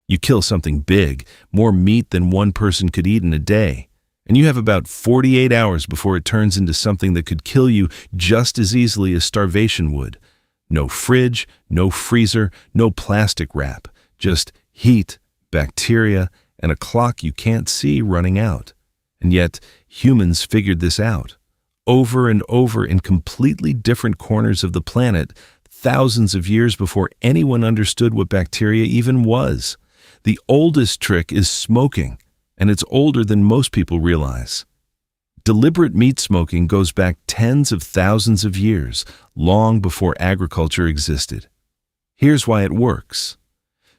You kill something big, more meat than one person could eat in a day, and you have about 48 hours before it turns into something that could kill you just as easily as starvation would. No fridge, no freezer, no plastic wrap, just heat, bacteria, and a clock you can't see running out. And yet, humans figured this out. Over and over in completely different corners of the planet, thousands of years before anyone understood what bacteria even was. The oldest trick is smoking, and it's older than most people realize. Deliberate meat smoking goes back tens of thousands of years, long before agriculture existed. Here's why it works.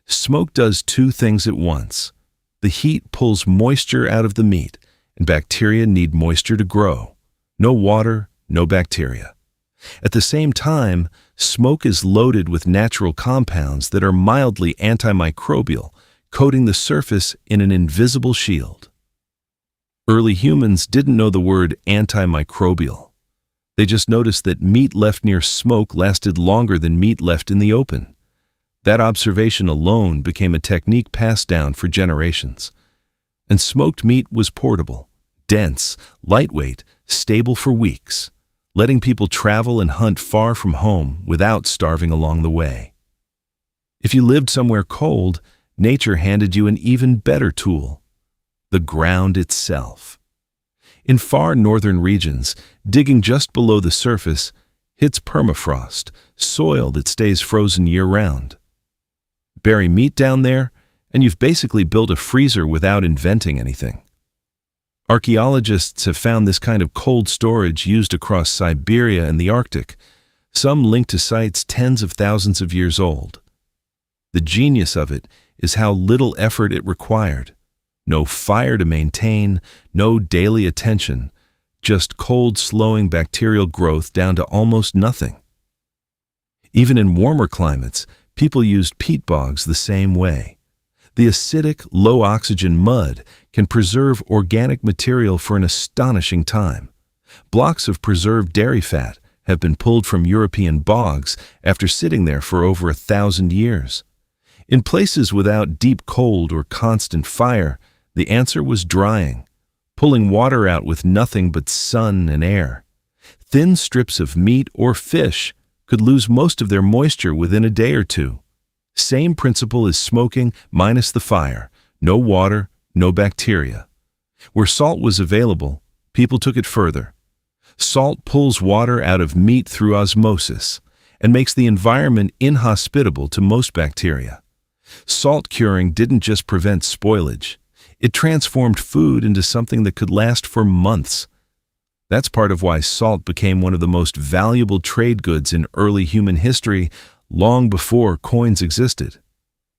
Smoke does two things at once. The heat pulls moisture out of the meat, and bacteria need moisture to grow. No water, no bacteria. At the same time, smoke is loaded with natural compounds that are mildly antimicrobial, coating the surface in an invisible shield. Early humans didn't know the word antimicrobial. They just noticed that meat left near smoke lasted longer than meat left in the open. That observation alone became a technique passed down for generations. And smoked meat was portable, dense, lightweight, stable for weeks, letting people travel and hunt far from home without starving along the way. If you lived somewhere cold, nature handed you an even better tool: the ground itself. In far northern regions, digging just below the surface hits permafrost, soil that stays frozen year-round. Bury meat down there, and you've basically built a freezer without inventing anything. Archaeologists have found this kind of cold storage used across Siberia and the Arctic, some linked to sites tens of thousands of years old. The genius of it is how little effort it required. No fire to maintain, no daily attention, just cold slowing bacterial growth down to almost nothing. Even in warmer climates, people used peat bogs the same way. The acidic, low-oxygen mud can preserve organic material for an astonishing time. Blocks of preserved dairy fat have been pulled from European bogs after sitting there for over 1,000 years. In places without deep cold or constant fire, the answer was drying, pulling water out with nothing but sun and air. Thin strips of meat or fish could lose most of their moisture within a day or two. Same principle as smoking minus the fire. No water, no bacteria. Where salt was available, people took it further. Salt pulls water out of meat through osmosis and makes the environment inhospitable to most bacteria. Salt curing didn't just prevent spoilage. It transformed food into something that could last for months. That's part of why salt became one of the most valuable trade goods in early human history, long before coins existed.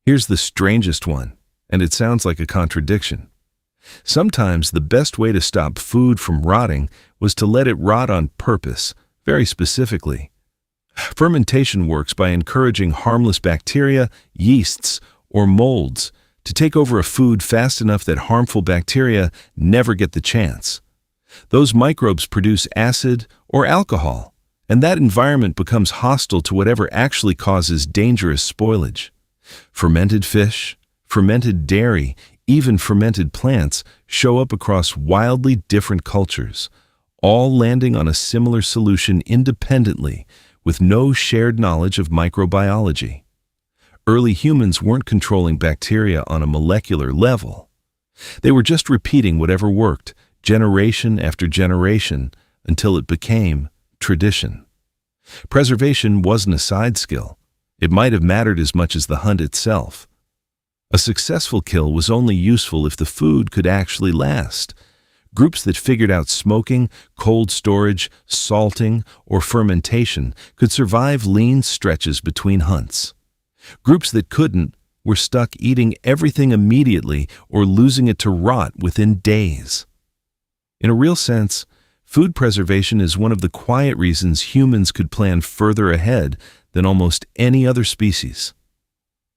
Here's the strangest one, and it sounds like a contradiction. Sometimes the best way to stop food from rotting was to let it rot on purpose, very specifically. Fermentation works by encouraging harmless bacteria, yeasts, or molds to take over a food fast enough that harmful bacteria never get the chance. Those microbes produce acid or alcohol, and that environment becomes hostile to whatever actually causes dangerous spoilage. Fermented fish, fermented dairy, even fermented plants show up across wildly different cultures, all landing on a similar solution independently, with no shared knowledge of microbiology. Early humans weren't controlling bacteria on a molecular level. They were just repeating whatever worked, generation after generation, until it became tradition. Preservation wasn't a side skill. It might have mattered as much as the hunt itself. A successful kill was only useful if the food could actually last. Groups that figured out smoking, cold storage, salting, or fermentation could survive lean stretches between hunts. Groups that couldn't were stuck eating everything immediately or losing it to rot within days. In a real sense, food preservation is one of the quiet reasons humans could plan further ahead than almost any other species.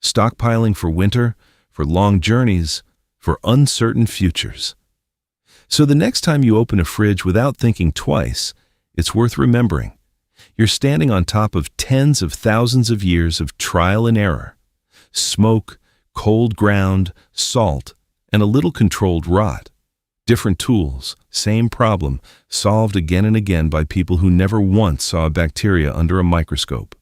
Stockpiling for winter, for long journeys, for uncertain futures. So the next time you open a fridge without thinking twice, it's worth remembering. You're standing on top of tens of thousands of years of trial and error. Smoke, Cold ground, salt, and a little controlled rot. Different tools, same problem, solved again and again by people who never once saw a bacteria under a microscope.